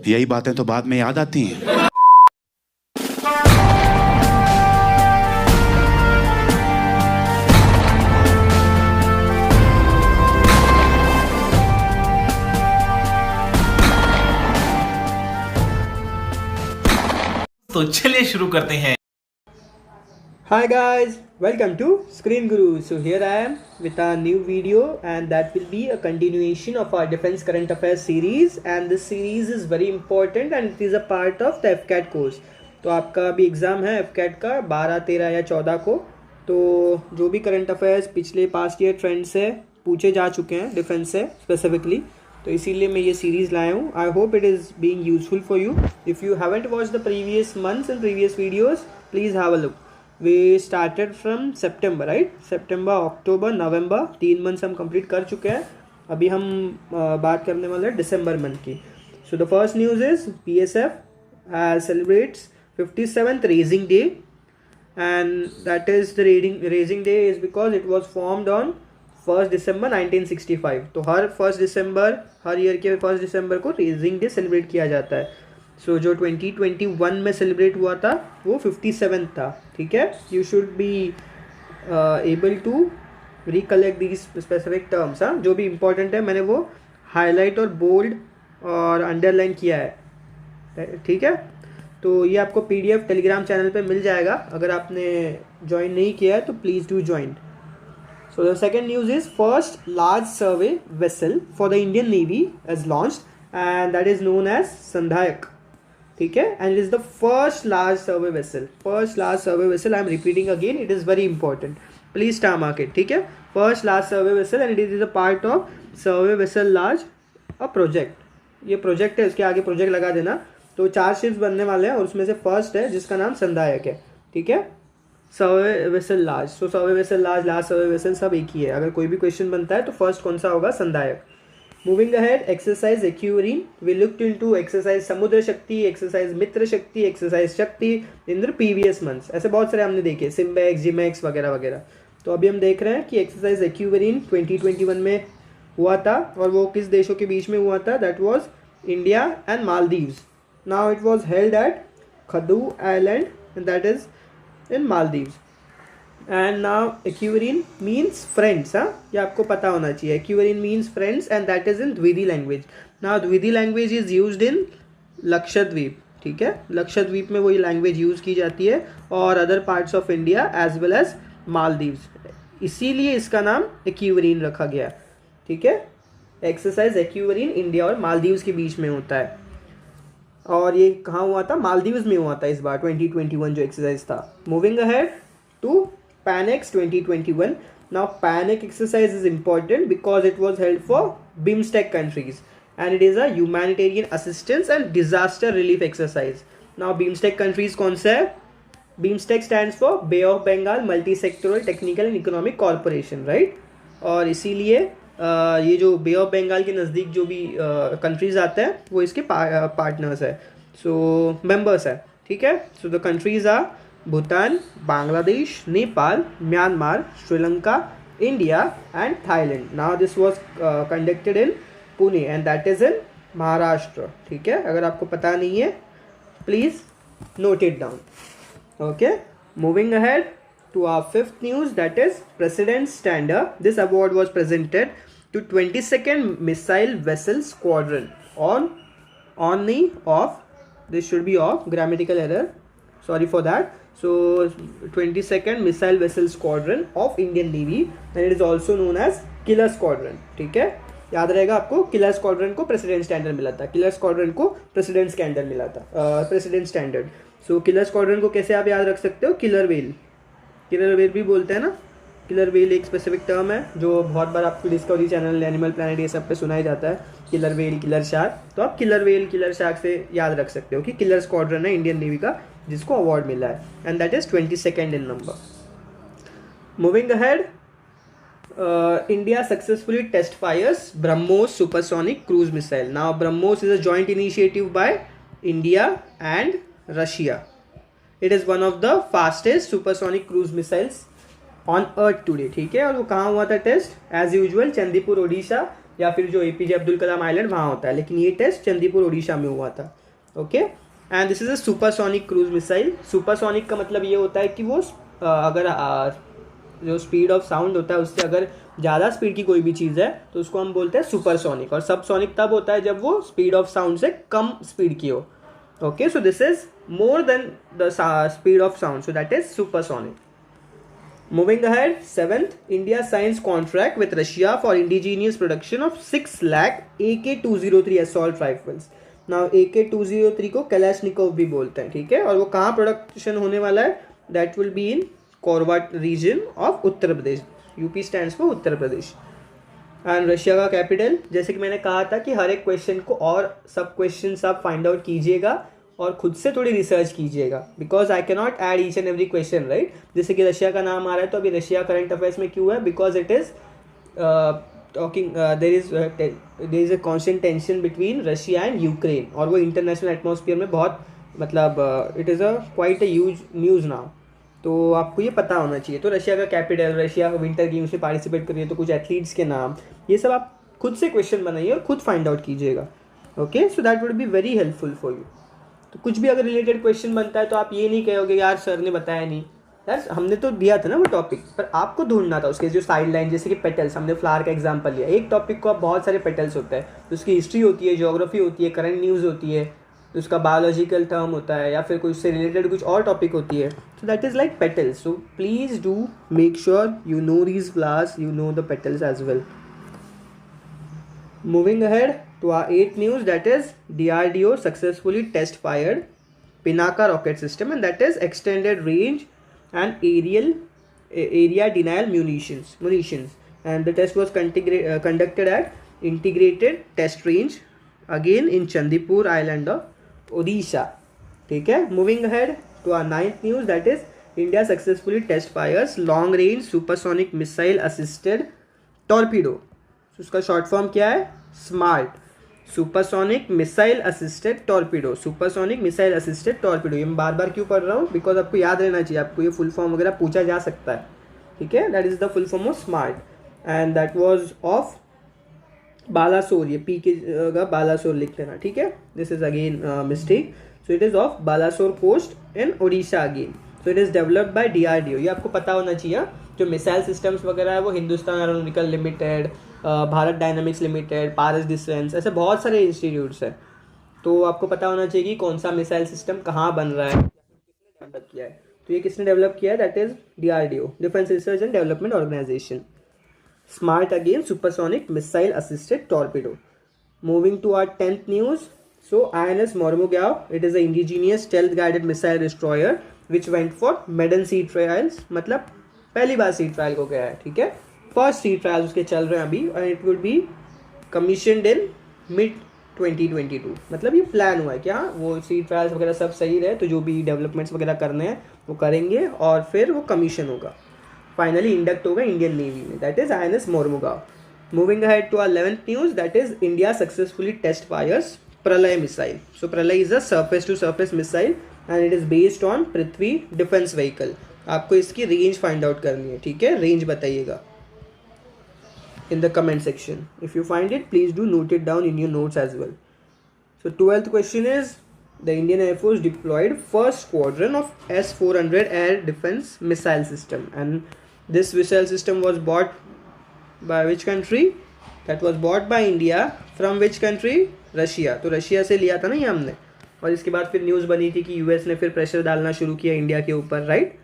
यही बातें तो बाद में याद आती हैं। तो चलिए शुरू करते हैं। Hi guys, welcome to Screen Guru. So here I am with a new video and that will be a continuation of our Defense Current Affairs series, and this series is very important and it is a part of the FCAT course. तो आपका अभी exam है FCAT का 12, 13 या 14 को। तो जो भी करंट अफेयर्स पिछले पास्ट ईयर ट्रेंड से पूछे जा चुके हैं डिफेंस से स्पेसिफिकली, तो इसीलिए मैं ये सीरीज़ लाया हूँ. I hope it is being useful for you. If you haven't watch the previous months and previous videos, please have a look. We started from September, right? September, October, November, 3 months हम complete कर चुके हैं. अभी हम बात करने वाले हैं दिसंबर मंथ की. So the first news is BSF celebrates 57th Raising Day, and that is the Raising Day is because it was formed on 1st December 1965. तो हर 1st दिसंबर, हर ईयर के 1st दिसंबर को रेजिंग डे सेलिब्रेट किया जाता है. सो जो 2021 में celebrate हुआ था वो 57 था. ठीक है, you should be able to recollect these specific terms. हाँ, जो भी इम्पोर्टेंट है मैंने वो हाईलाइट और बोल्ड और अंडरलाइन किया है. ठीक है, तो ये आपको PDF टेलीग्राम चैनल पे मिल जाएगा. अगर आपने ज्वाइन नहीं किया है तो please do join. So the second news is first large survey vessel for the Indian Navy is launched, and that is known as Sandhayak. ठीक है, and it is the first large survey vessel. First large survey vessel, I am repeating again, it is very important. Please star mark it. ठीक है, first large survey vessel and it is a part of survey vessel large a project. ये project है, उसके आगे project लगा देना. तो 4 ships बनने वाले हैं और उसमें से फर्स्ट है जिसका नाम संधायक है. ठीक है, सर्वे वेसल लार्ज. सो सर्वे वेसल लार्ज, लार्ज सर्वे वेसल सब एक ही है. अगर कोई भी क्वेश्चन बनता है तो फर्स्ट कौन सा होगा? Sandhayak. Moving ahead, exercise Ekuverin. We looked into exercise Samudra Shakti, exercise मित्र शक्ति, एक्सरसाइज शक्ति इन द प्रीवियस मंथ्स. ऐसे बहुत सारे हमने देखे, सिम्बैक्स, जिमैक्स वगैरह वगैरह. तो अभी हम देख रहे हैं कि एक्सरसाइज एक्यूरीन 2021 में हुआ था, और वो किस देशों के बीच में हुआ था? That was India and Maldives. Now it was held at Kadhdhoo island and that is in Maldives. And now Equirine means friends. ये आपको पता होना चाहिए. Equirine means friends and that is in Dwidi language. Now Dwidi language is used in Lakshadweep. ठीक है, लक्षद्वीप में वही language use की जाती है और other parts of India as well as Maldives. इसीलिए इसका नाम एक्यूरीन रखा गया. ठीक है, एक्सरसाइज एक्यूरीन इंडिया और मालदीव्स के बीच में होता है. और ये कहाँ हुआ था? मालदीव्स में हुआ था इस बार 2021 जो एक्सरसाइज था. Moving ahead to PANEX 2021. Now PANEX exercise is important because it was held for BIMSTEC countries and it is a humanitarian assistance and disaster relief exercise. Now BIMSTEC countries कौन सा है? BIMSTEC stands for Bay of Bengal multi sectoral technical and economic cooperation, right. और इसीलिए ये जो बे of Bengal के नज़दीक जो भी कंट्रीज़ आते हैं वो इसके पार्टनर्स है, सो मेंबर्स है. ठीक है, so the countries are Bhutan, Bangladesh, Nepal, Myanmar, Sri Lanka, India and Thailand. Now this was conducted in Pune and that is in Maharashtra. ठीक है, अगर आपको पता नहीं है please note it down. Okay, moving ahead to our fifth news, that is President's Standard. This award was presented to 22nd Missile Vessel Squadron on the off. This should be off, grammatical error, sorry for that. So 22nd Missile Vessel Squadron of Indian Navy, and it is also known as Killer Squadron. ठीक है, याद रहेगा आपको. Killer squadron को president standard मिला था, killer squadron को president standard मिला था, प्रेसिडेंट स्टैंडर्ड. सो किलर स्क्वाड्रन को कैसे आप याद रख सकते हो? किलर वेल, किलर वेल भी बोलते हैं ना. किलर वेल एक स्पेसिफिक टर्म है जो बहुत बार आपको डिस्कवरी चैनल, एनिमल प्लैनेट ये सब पे सुनाई जाता है. Killer whale, killer shark. तो आप किलर वेल, किलर शार्क से याद रख सकते हो कि किलर स्क्वाड्रन है इंडियन नेवी का जिसको अवार्ड मिला है, and that is 22nd in number. Moving ahead, India successfully test fires BrahMos supersonic cruise missile. Now BrahMos is a joint initiative by India and Russia. It is one of the fastest supersonic cruise missiles on Earth today. ठीक है, और वो कहाँ हुआ था test? As usual Chandipur, Odisha, या फिर जो APJ अब्दुल कलाम आइलैंड वहाँ होता है, लेकिन ये टेस्ट चंदीपुर उड़ीसा में हुआ था. Okay, and this is a supersonic cruise missile. Supersonic का मतलब ये होता है कि वो अगर जो स्पीड ऑफ साउंड होता है उससे अगर ज़्यादा स्पीड की कोई भी चीज़ है तो उसको हम बोलते हैं सुपरसोनिक. और सबसोनिक तब होता है जब वो स्पीड ऑफ साउंड से कम स्पीड की हो. Okay, so this is more than the speed of sound, so that is supersonic. Moving ahead, 7th, India signs contract with Russia for indigenous production of 6 lakh AK-203 assault rifles. Now AK-203 को Kalashnikov भी बोलते हैं, ठीक है. और वो कहाँ production होने वाला है? That will be in Korba region of Uttar Pradesh. UP stands for Uttar Pradesh. And Russia का कैपिटल, जैसे कि मैंने कहा था कि हर एक क्वेश्चन को और सब क्वेश्चन आप फाइंड आउट कीजिएगा और खुद से थोड़ी रिसर्च कीजिएगा, because I can not add each and every question, right. जैसे कि रशिया का नाम आ रहा है तो अभी रशिया करंट अफेयर्स में क्यों है? Because it is talking there is a constant tension between Russia and Ukraine, और वो इंटरनेशनल एटमॉस्फेयर में बहुत मतलब it is a quite a huge news now. तो आपको ये पता होना चाहिए. तो रशिया का कैपिटल, रशिया विंटर गेम्स में पार्टिसिपेट करिए तो कुछ एथलीट्स के नाम, ये सब आप खुद से क्वेश्चन बनाइए और खुद फाइंड आउट कीजिएगा. Okay, so that would be very helpful for you. तो कुछ भी अगर रिलेटेड क्वेश्चन बनता है तो आप ये नहीं कहोगे यार सर ने बताया नहीं. यार हमने तो दिया था ना वो टॉपिक, पर आपको ढूंढना था उसके जो साइड लाइन, जैसे कि पेटल्स, हमने फ्लावर का एग्जांपल लिया. एक टॉपिक को आप बहुत सारे पेटल्स होते हैं, तो उसकी हिस्ट्री होती है, ज्योग्राफी होती है, करंट न्यूज़ होती है, तो उसका बायोलॉजिकल टर्म होता है, या फिर कुछ से रिलेटेड कुछ और टॉपिक होती है. So that is like petals. So please do make sure you know these flowers, you know the petals as well. Moving ahead to our 8th news, that is DRDO successfully test fired Pinaka rocket system, and that is extended range and area denial munitions, and the test was conducted at integrated test range again in Chandipur island of Odisha. ठीक है. Moving ahead to our 9th news, that is India successfully test fires long range supersonic missile assisted torpedo. उसका short form क्या है? Smart. Supersonic missile assisted torpedo. Supersonic missile assisted torpedo. ये मैं बार बार क्यों पढ़ रहा हूँ? बिकॉज आपको याद रहना चाहिए, आपको ये फुल फॉर्म वगैरह पूछा जा सकता है, ठीक है. That is the full form of SMART, and that was off Balasore. ये पी के का बालासोर लिख लेना, ठीक है. This is again mistake. So it is off Balasore coast in Odisha again. So it is developed by DRDO. ये आपको पता होना चाहिए. जो मिसाइल सिस्टम्स वगैरह है वो Hindustan aeronautical limited, Bharat dynamics limited, Paras defence, ऐसे बहुत सारे इंस्टीट्यूट्स हैं. तो आपको पता होना चाहिए कि कौन सा मिसाइल सिस्टम कहाँ बन रहा है, किसने डेवलप किया है. तो ये किसने डेवलप किया है? That is DRDO, defence research and development organisation. SMART again supersonic missile assisted torpedo. Moving to our 10th news. So INS Mormugao, it is an indigenous stealth guided missile destroyer which went for maiden sea trials. मतलब पहली बार सी trial को गया है, ठीक है. First सी trial उसके चल रहे हैं अभी, and it will be commissioned in mid 2022. मतलब ये प्लान हुआ है क्या वो सी ट्रायल्स वगैरह सब सही रहे तो जो भी डेवलपमेंट्स वगैरह करने हैं वो करेंगे और फिर वो कमीशन होगा, फाइनली इंडक्ट होगा इंडियन नेवी में. That is INS Mormugao. Moving ahead to our 11th news. That is India successfully test fires Pralay missile. So Pralay is a surface to surface missile and it is based on Prithvi defence vehicle. आपको इसकी range find out करनी है, ठीक है. Range बताइएगा in the comment section. If you find it, please do note it down in your notes as well. So 12th question is, the Indian Air Force deployed first squadron of S-400 air defense missile system, and this missile system was bought by which country? That was bought by India from which country? Russia. तो Russia से लिया था ना ये हमने, और इसके बाद फिर न्यूज़ बनी थी कि यूएस ने फिर प्रेशर डालना शुरू किया इंडिया के ऊपर, right.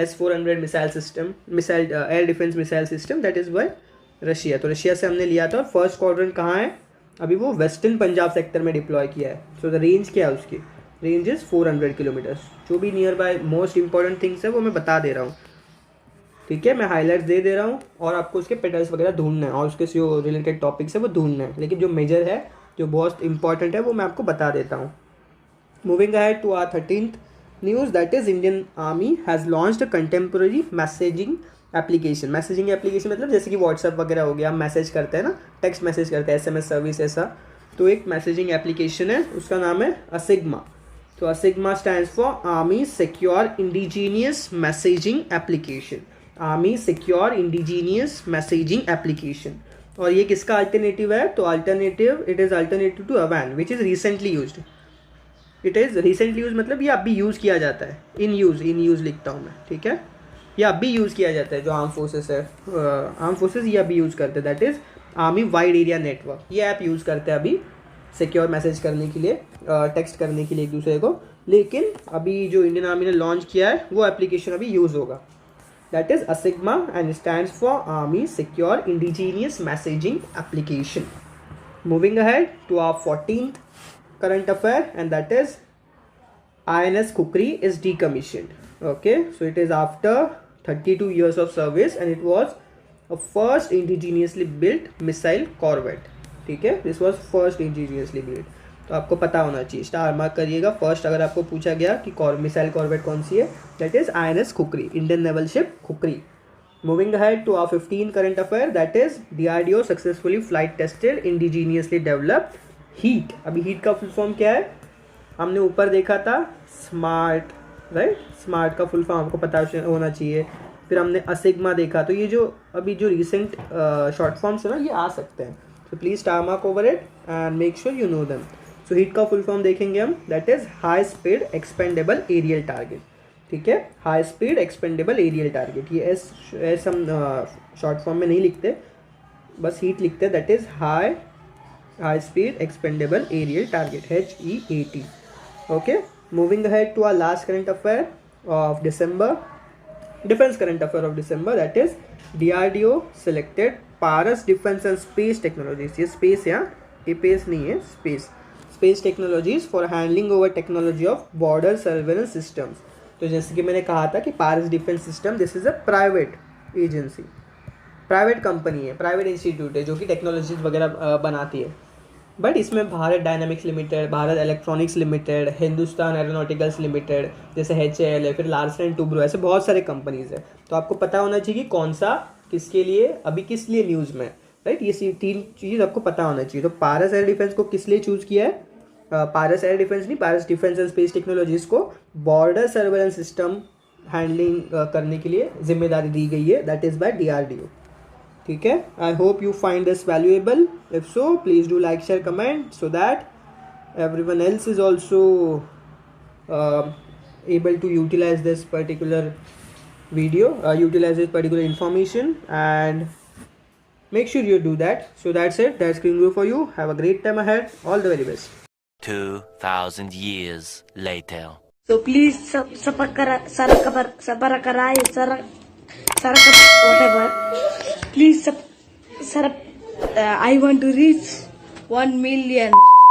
S-400 missile system, missile air defence missile system, that is by Russia. तो रशिया से हमने लिया था. और फर्स्ट स्क्वाड्रन कहाँ है? अभी वो वेस्टर्न पंजाब सेक्टर में डिप्लॉय किया है. सो द रेंज क्या है उसकी? Range is 400 kilometres. जो भी near by most important things है वो मैं बता दे रहा हूँ, ठीक है. मैं हाईलाइट्स दे दे रहा हूँ और आपको उसके पेटल्स वगैरह ढूंढना है और उसके जो रिलेटेड टॉपिक्स है वो ढूंढना है, लेकिन जो मेजर है जो बहुत इंपॉर्टेंट है वो मैं आपको बता देता हूँ. Moving ahead to our 13th news. That is Indian army has launched a contemporary messaging application. Messaging application मतलब जैसे कि व्हाट्सएप वगैरह हो गया, हम मैसेज करते हैं ना, टेक्स्ट मैसेज करते हैं, SMS सर्विस ऐसा. तो एक मैसेजिंग एप्लीकेशन है, उसका नाम है असिग्मा. तो ASIGMA stands for army secure indigenous messaging application. Army secure indigenous messaging application. और ये किसका अल्टरनेटिव है? तो alternative, it is alternative to अवैन which is recently used. It is recently use मतलब ये अब भी यूज़ किया जाता है। इन यूज़ लिखता हूँ मैं, ठीक है। ये अब भी यूज़ किया जाता है, जो आर्म फोर्सेस है, आर्म फोर्सेस ये अभी यूज़ करते हैं, that is army wide area network. ये ऐप यूज़ करते हैं अभी सिक्योर मैसेज करने के लिए, टेक्स्ट करने के लिए एक दूसरे को। लेकिन अभी जो इंडियन आर्मी ने लॉन्च किया है वो एप्लीकेशन अभी यूज़ होगा, that is ASIGMA and stands for army secure indigenous messaging application. Moving ahead to our 14th current affair, and that is INS Kukri is decommissioned. Okay, so it is after 32 years of service and it was a first indigenously built missile corvette. ठीक है, this was first indigenously built. तो आपको पता होना चाहिए, star mark करिएगा first. अगर आपको पूछा गया कि मिसाइल कॉर्वेट कौन सी है, that is INS khukri, Indian naval ship khukri. Moving ahead to our 15 current affair, that is DRDO successfully flight tested indigenously developed heat. अभी हीट का फुल फॉर्म क्या है? हमने ऊपर देखा था स्मार्ट, राइट? स्मार्ट का फुल फॉर्म आपको पता होना चाहिए। फिर हमने ASIGMA देखा। तो ये जो अभी जो रिसेंट शॉर्ट फॉर्म्स है ना, ये आ सकते हैं। तो please star mark over it and make sure you know them. So HEAT का फुल फॉर्म देखेंगे हम, that is high speed expendable aerial target. ठीक है, high speed expendable aerial target. ये एस हम शॉर्ट फॉर्म में नहीं लिखते, बस हीट लिखते हैं, that is high speed expendable aerial target, HEAT. Okay, moving ahead to our last current affair of December, defense current affair of December, that is DRDO selected Paras Defense and Space Technologies. ये space है, ये space नहीं है, space technologies for handling over technology of border surveillance systems. तो जैसे कि मैंने कहा था कि Paras Defense System, this is a private agency, private company है, प्राइवेट इंस्टीट्यूट है जो कि टेक्नोलॉजीज वगैरह बनाती है। बट इसमें Bharat dynamics limited, Bharat electronics limited, Hindustan aeronauticals limited, जैसे HAL है, फिर लार्सन एंड टुब्रो, ऐसे बहुत सारे कंपनीज है। तो आपको पता होना चाहिए कि कौन सा किसके लिए, अभी किस लिए न्यूज़ में, राइट? ये तीन चीज़ आपको पता होना चाहिए। तो पारस एयर डिफेंस को किस लिए चूज़ किया है? पारस एयर डिफेंस नहीं, पारस डिफेंस एंड स्पेस टेक्नोलॉजीज को बॉर्डर सर्वेलेंस सिस्टम हैंडलिंग करने के लिए जिम्मेदारी दी गई है, दैट इज़ बाय DRDO। ठीक है, I hope you find this valuable. If so please do like, share, comment so that everyone else is also able to utilize this particular video, utilize this particular information, and make sure you do that. So that's it, that's Screen Guru for you. Have a great time ahead, all the very best. 2000 years later. So please whatever. Please I want to reach 1 million.